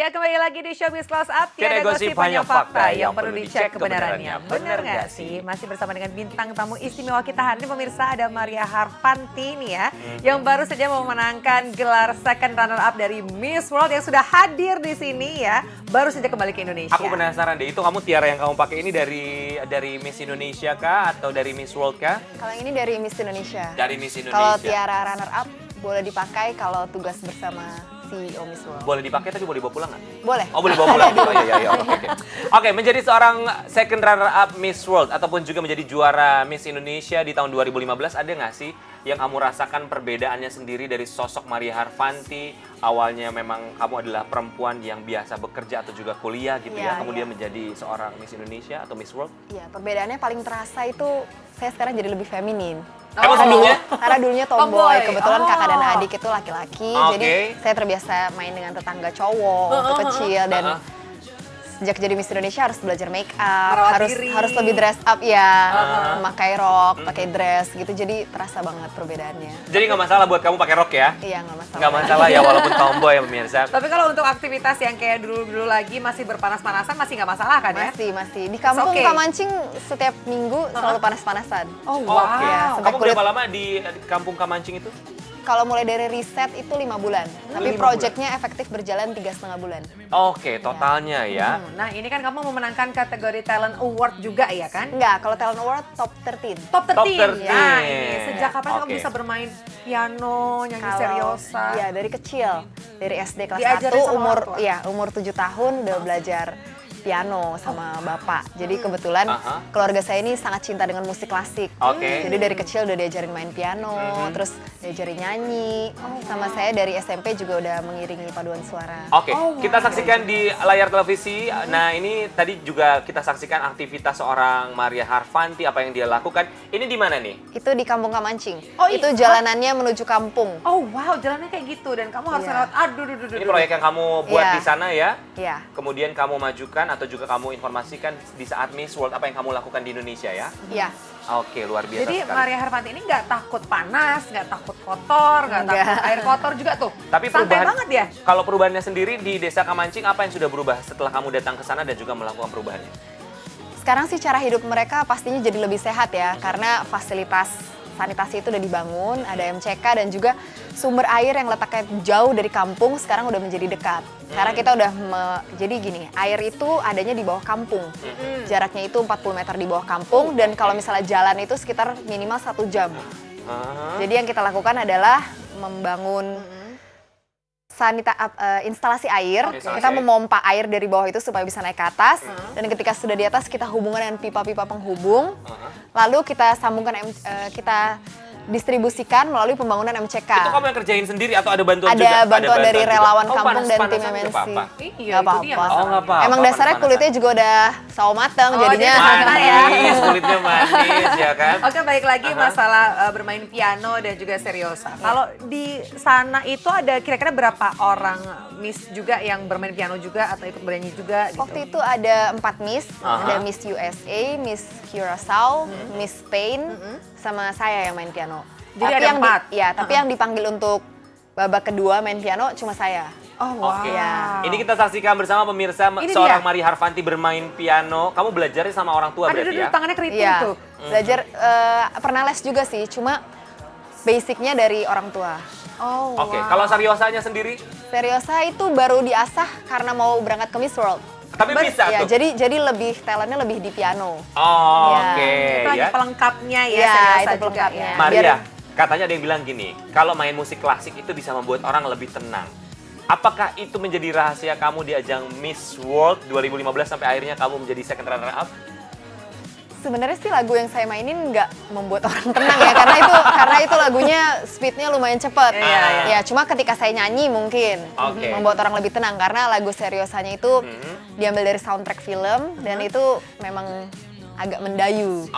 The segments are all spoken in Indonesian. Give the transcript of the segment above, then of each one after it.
Ya, kembali lagi di Showbiz Close Up. Tiada gosip, hanya fakta yang perlu dicek kebenarannya. Benar nggak sih? Masih bersama dengan bintang tamu istimewa kita hari ini, pemirsa, ada Maria Harfanti nih ya, yang baru saja memenangkan gelar second runner up dari Miss World yang sudah hadir di sini ya, baru saja kembali ke Indonesia. Aku penasaran deh, itu kamu tiara yang kamu pakai ini dari Miss Indonesia kah atau dari Miss World kah? Kalau ini dari Miss Indonesia. Dari Miss Indonesia. Kalau tiara runner up boleh dipakai kalau tugas bersama CEO Miss World. Boleh dipakai tapi boleh dibawa pulang nggak? Boleh. Oh, boleh bawa pulang. Oh, iya. Oke, menjadi seorang second runner up Miss World ataupun juga menjadi juara Miss Indonesia di tahun 2015, ada nggak sih yang kamu rasakan perbedaannya sendiri dari sosok Maria Harfanti? Awalnya memang kamu adalah perempuan yang biasa bekerja atau juga kuliah gitu ya, kemudian menjadi seorang Miss Indonesia atau Miss World? Iya, perbedaannya paling terasa itu saya sekarang jadi lebih feminin. Emang sebelumnya? Karena dulunya tomboy, kebetulan kakak dan adik itu laki-laki, jadi saya terbiasa main dengan tetangga cowok waktu kecil dan sejak jadi Miss Indonesia harus belajar make up, harus lebih dress up ya, memakai rok, pakai dress gitu, jadi terasa banget perbedaannya. Jadi nggak masalah buat kamu pakai rok ya? Iya, nggak masalah. Nggak masalah ya walaupun tomboy ya pemirsa. Tapi kalau untuk aktivitas yang kayak dulu-dulu lagi masih berpanas-panasan masih nggak masalah kan ya? Masih. Di kampung Kamancing setiap minggu selalu panas-panasan. Oh wow. Ya, kamu berapa lama di kampung Kamancing itu? Kalau mulai dari riset itu 5 bulan, tapi proyeknya efektif berjalan 3,5 bulan. Oke, totalnya ya. Nah, ini kan kamu memenangkan kategori Talent Award juga ya kan? Enggak, kalau Talent Award top 13. Top 13. 13. Nah, ini sejak kapan kamu bisa bermain piano, nyanyi seriosa? Iya, dari kecil. Dari SD kelas Diajarin 1 umur 7 tahun udah belajar piano sama bapak. Jadi kebetulan keluarga saya ini sangat cinta dengan musik klasik. Jadi dari kecil udah diajarin main piano, terus diajarin nyanyi. Sama saya dari SMP juga udah mengiringi paduan suara. Kita saksikan di layar televisi. Nah, ini tadi juga kita saksikan aktivitas seorang Maria Harfanti, apa yang dia lakukan. Ini di mana nih? Itu di Kampung Kamancing. Itu jalanannya menuju kampung. Oh wow, jalannya kayak gitu dan kamu harus lewat. Ini proyek yang kamu buat di sana ya? Iya. Kemudian kamu majukan atau juga kamu informasikan di saat Miss World apa yang kamu lakukan di Indonesia ya? Iya. Oke, luar biasa Jadi sekali. Maria Harfanti ini nggak takut panas, nggak takut kotor, nggak takut air kotor juga tuh. Tapi santai banget ya. Kalau perubahannya sendiri di Desa Kamancing, apa yang sudah berubah setelah kamu datang ke sana dan juga melakukan perubahannya? Sekarang sih cara hidup mereka pastinya jadi lebih sehat ya, karena fasilitas sanitasi itu udah dibangun, ada MCK dan juga sumber air yang letaknya jauh dari kampung sekarang udah menjadi dekat. Karena kita udah, jadi gini, air itu adanya di bawah kampung. Jaraknya itu 40 meter di bawah kampung dan kalau misalnya jalan itu sekitar minimal 1 jam. Jadi yang kita lakukan adalah membangun instalasi air, kita memompa air dari bawah itu supaya bisa naik ke atas, dan ketika sudah di atas kita hubungkan dengan pipa-pipa penghubung, lalu kita sambungkan, kita distribusikan melalui pembangunan MCK. Itu kamu yang kerjain sendiri atau ada bantuan juga? Ada bantuan dari relawan kampung dan tim MNC. MNC. Nggak apa-apa. Emang dasarnya kulitnya juga udah sawo mateng, jadinya manis, kulitnya manis ya kan? Oke, balik lagi masalah bermain piano dan juga seriosa. Kalau di sana itu ada kira-kira berapa orang Miss juga yang bermain piano juga atau ikut bernyanyi juga? Gitu? Waktu itu ada 4 Miss, ada Miss USA, Miss Curaçao, Miss Spain, sama saya yang main piano. Jadi ada 4? Tapi yang dipanggil untuk babak kedua main piano cuma saya. Oh wow. Ini kita saksikan bersama pemirsa seorang Maria Harfanti bermain piano. Kamu belajarnya sama orang tua berarti ya? Tangannya keriting tuh. Belajar, pernah les juga sih, cuma basicnya dari orang tua. Kalau seriosanya sendiri? Seriosa itu baru diasah karena mau berangkat ke Miss World. Tapi bisa ya, tuh? jadi talentnya lebih di piano. Itu lagi pelengkapnya ya, seriosa itu pelengkapnya. Maria, katanya ada yang bilang gini, kalau main musik klasik itu bisa membuat orang lebih tenang. Apakah itu menjadi rahasia kamu di ajang Miss World 2015 sampai akhirnya kamu menjadi second runner up? Sebenarnya sih lagu yang saya mainin nggak membuat orang tenang ya, karena itu lagunya speednya lumayan cepat. Ya, cuma ketika saya nyanyi mungkin membuat orang lebih tenang karena lagu seriosanya itu diambil dari soundtrack film dan itu memang agak mendayu.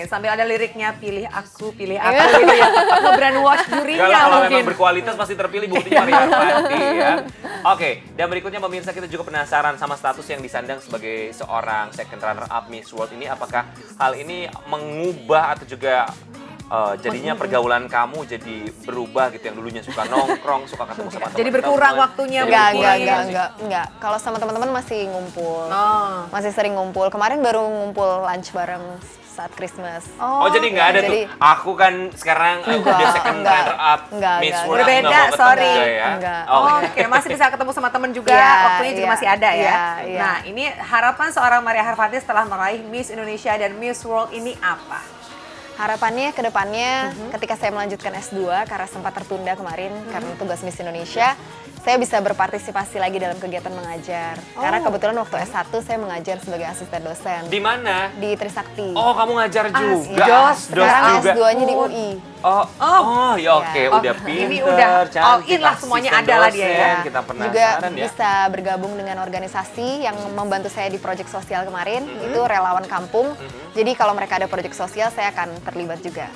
Sambil ada liriknya pilih aku gitu ya. Nge-brainwash jurinya kalau mungkin. memang berkualitas pasti terpilih buktinya Maria Harfanti ya. Dan berikutnya pemirsa kita juga penasaran sama status yang disandang sebagai seorang second runner up Miss World ini. Apakah hal ini mengubah atau juga jadinya pergaulan kamu jadi berubah gitu, yang dulunya suka nongkrong, suka ketemu sama teman-teman. Jadi berkurang waktunya Enggak. Kalau sama teman-teman masih ngumpul. Oh. Masih sering ngumpul. Kemarin baru ngumpul lunch bareng saat Christmas. Oh, jadi nggak ada jadi- tuh. Aku kan sekarang udah second runner up Miss World. Berbeda, aku nggak mau ketemu sorry. juga ya. Enggak. Oh, Oke, masih bisa ketemu sama temen juga, Iya, waktunya juga iya, masih ada ya. iya, iya. Nah, ini harapan seorang Maria Harfanti setelah meraih Miss Indonesia dan Miss World ini apa? Harapannya ke depannya ketika saya melanjutkan S2 karena sempat tertunda kemarin karena tugas Miss Indonesia, saya bisa berpartisipasi lagi dalam kegiatan mengajar. Karena kebetulan waktu S1 saya mengajar sebagai asisten dosen di mana? di Trisakti. Oh, kamu ngajar juga. Jos. Sekarang juga. S2-nya di UI. Oh, ya oke, Ya. udah pinter, ini udah all in cantik, lah, semuanya asisten ada lah dia dosen, ya. Kita Juga penasaran ya. bisa bergabung dengan organisasi yang membantu saya di proyek sosial kemarin, itu relawan kampung. Jadi kalau mereka ada proyek sosial, saya akan terlibat juga.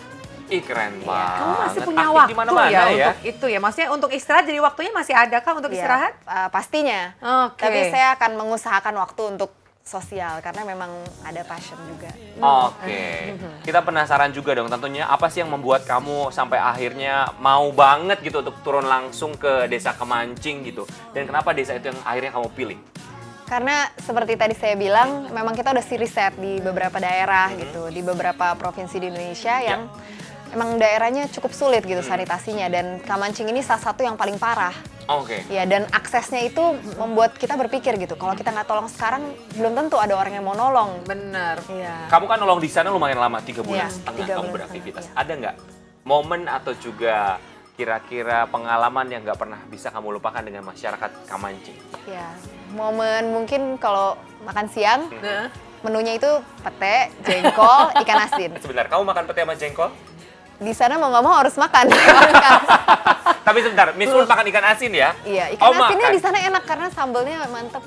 Ih, keren banget. Kamu masih punya Aktif waktu di mana-mana ya, ya. untuk itu ya. Maksudnya untuk istirahat, jadi waktunya masih ada kah untuk Iya, istirahat? pastinya. Oke. Tapi saya akan mengusahakan waktu untuk sosial karena memang ada passion juga. Oke, kita penasaran juga dong tentunya apa sih yang membuat kamu sampai akhirnya mau banget gitu untuk turun langsung ke desa Kemancing gitu. Dan kenapa desa itu yang akhirnya kamu pilih? Karena seperti tadi saya bilang, memang kita udah riset di beberapa daerah gitu, di beberapa provinsi di Indonesia yang emang daerahnya cukup sulit gitu sanitasinya, dan Kamancing ini salah satu yang paling parah. Oke. Ya, dan aksesnya itu membuat kita berpikir gitu, kalau kita nggak tolong sekarang, belum tentu ada orang yang mau nolong. Bener. Iya. Kamu kan nolong di sana lumayan lama, 3 bulan Iya, setengah 3 kamu bulan beraktivitas. setengah, Ada nggak momen atau juga kira-kira pengalaman yang nggak pernah bisa kamu lupakan dengan masyarakat Kamancing? Ya, momen mungkin kalau makan siang, Nah. menunya itu pete, jengkol, ikan asin. Sebentar, kamu makan pete sama jengkol? Di sana mau nggak mau harus makan. Tapi sebentar, Miss World makan ikan asin ya? Iya, ikan Oh, asinnya makan. di sana enak karena sambelnya mantep.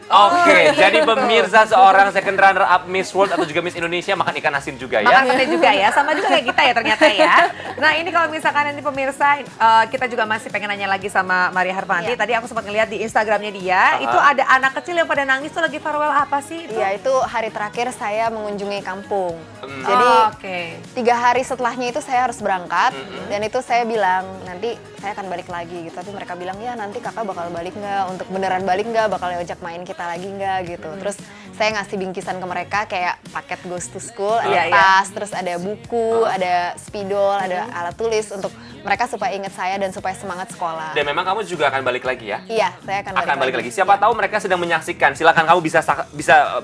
Oke, jadi pemirsa seorang second runner up Miss World atau juga Miss Indonesia makan ikan asin juga ya? Makan pete juga ya, sama juga kayak kita ya ternyata ya. Nah ini kalau misalkan nanti pemirsa, kita juga masih pengen nanya lagi sama Maria Harfanti. Iya. Tadi aku sempat ngeliat di Instagramnya dia, itu ada anak kecil yang pada nangis tuh lagi farewell apa sih itu? Iya, itu hari terakhir saya mengunjungi kampung. Hmm. Jadi Oke. 3 hari setelahnya itu saya harus berangkat, dan itu saya bilang nanti saya akan balik lagi gitu. Tapi mereka bilang ya nanti kakak bakal balik nggak, untuk beneran balik nggak, bakal diajak main kita lagi nggak gitu. Terus saya ngasih bingkisan ke mereka kayak paket Goes to School, ada Iya, iya. tas, terus ada buku, ada spidol, ada alat tulis untuk mereka supaya ingat saya dan supaya semangat sekolah. Dan memang kamu juga akan balik lagi ya? Iya, saya akan Balik lagi. Siapa tahu mereka sedang menyaksikan. Silakan kamu bisa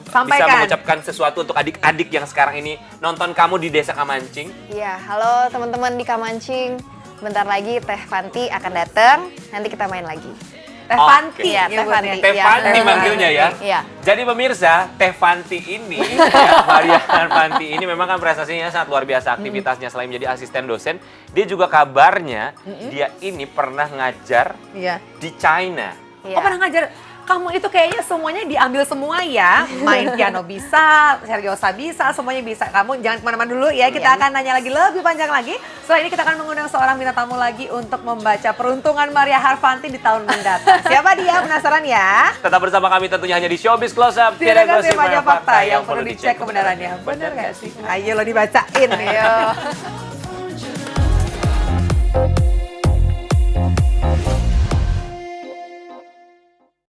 Sampaikan. mengucapkan sesuatu untuk adik-adik yang sekarang ini nonton kamu di Desa Kamancing. Iya, halo teman-teman di Kamancing. Bentar lagi Teh Fanti akan datang, nanti kita main lagi. Teh Oke. Fanti Iya, Teh nyebutnya. Fanti. Teh Iya, Fanti Teh manggilnya ya. Iya. Jadi pemirsa, Teh Fanti ini, ya, Maria Harfanti ini memang kan prestasinya sangat luar biasa aktivitasnya. Selain menjadi asisten dosen, dia juga kabarnya dia ini pernah ngajar Iya. di China. Iya. Oh pernah ngajar? Kamu itu kayaknya semuanya diambil semua ya. Main piano bisa, seriosa bisa, semuanya bisa. Kamu jangan kemana-mana dulu ya, kita akan nanya lagi lebih panjang lagi. Setelah ini kita akan mengundang seorang bintang tamu lagi untuk membaca peruntungan Maria Harfanti di tahun mendatang. Siapa dia? Penasaran ya? Tetap bersama kami tentunya hanya di Showbiz Close Up. Tidak gosip aja fakta yang perlu dicek kebenarannya. Bener gak sih? Ayo lo dibacain. Ayo.